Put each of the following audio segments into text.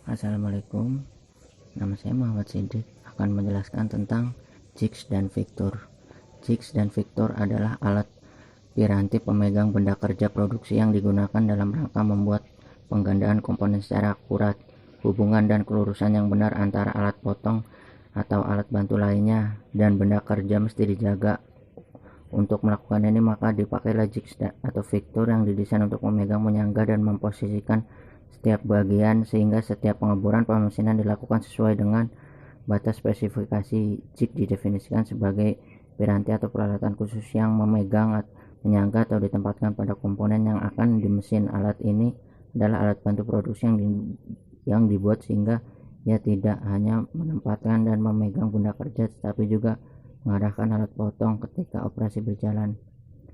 Assalamualaikum, nama saya Muhammad Siddiq akan menjelaskan tentang jigs dan vektor. Jigs dan vektor adalah alat piranti pemegang benda kerja produksi yang digunakan dalam rangka membuat penggandaan komponen secara akurat. Hubungan dan kelurusan yang benar antara alat potong atau alat bantu lainnya dan benda kerja mesti dijaga. Untuk melakukan ini maka dipakailah jigs atau vektor yang didesain untuk memegang, menyangga, dan memposisikan setiap bagian sehingga setiap pengeboran pemesinan dilakukan sesuai dengan batas spesifikasi. Jig didefinisikan sebagai piranti atau peralatan khusus yang memegang, menyangga, atau ditempatkan pada komponen yang akan di mesin. Alat ini adalah alat bantu produksi yang dibuat sehingga ia tidak hanya menempatkan dan memegang benda kerja tetapi juga mengarahkan alat potong ketika operasi berjalan.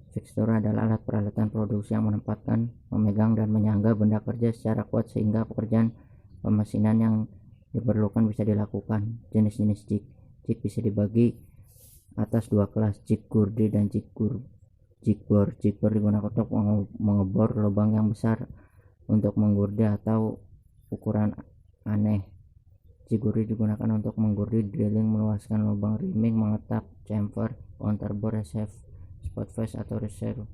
Vektor adalah alat peralatan produksi yang menempatkan, memegang, dan menyangga benda kerja secara kuat sehingga pekerjaan pemesinan yang diperlukan bisa dilakukan. Jenis-jenis jig. Jig bisa dibagi atas dua kelas, jig gurdi dan jig bor. Jig bor digunakan untuk mengebor lubang yang besar untuk menggurdi atau ukuran aneh. Jig gurdi digunakan untuk menggurdi, drilling, meluaskan lubang, rimming, mengetap, chamfer, counterbore, receive, spot face, atau reserve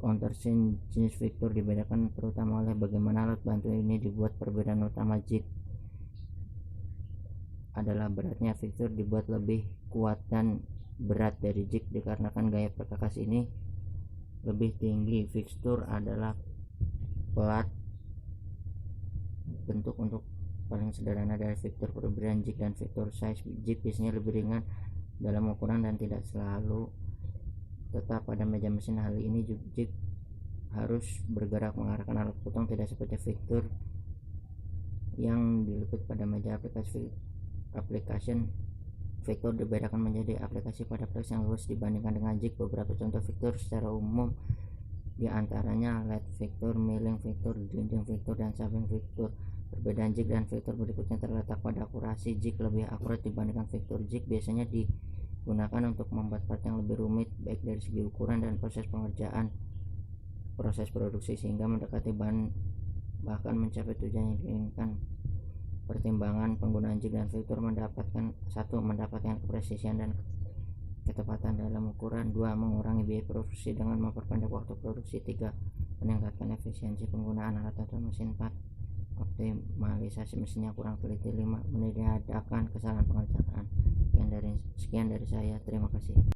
countersink. Jenis vektor dibedakan terutama oleh bagaimana alat bantu ini dibuat. Perbedaan utama jig adalah beratnya. Vektor dibuat lebih kuat dan berat dari jig dikarenakan gaya perkakas ini lebih tinggi. Vektor adalah plat bentuk untuk paling sederhana dari vektor. Perbedaan jig dan vektor size. Jig biasanya lebih ringan dalam ukuran dan tidak selalu tetap pada meja mesin. Hal ini jig harus bergerak mengarahkan alat potong, tidak seperti vektor yang diliput pada meja. Application vektor dibedakan menjadi aplikasi pada flex yang luas dibandingkan dengan jig. Beberapa contoh vektor secara umum diantaranya lead vektor, milling vektor, grinding vektor, dan shaping vektor. Perbedaan jig dan vektor berikutnya terletak pada akurasi. Jig lebih akurat dibandingkan vektor. Jig biasanya digunakan untuk membuat part yang lebih rumit baik dari segi ukuran dan proses produksi sehingga mendekati bahkan mencapai tujuan yang diinginkan. Pertimbangan penggunaan jig dan vektor mendapatkan kepresisian dan ketepatan dalam ukuran. 2. Mengurangi biaya produksi dengan memperpendek waktu produksi. 3. Meningkatkan efisiensi penggunaan alat atau mesin. 4. Optimalisasi mesinnya kurang teliti. 5. Meniadakan kesalahan pengerjaan. Sekian dari saya, terima kasih.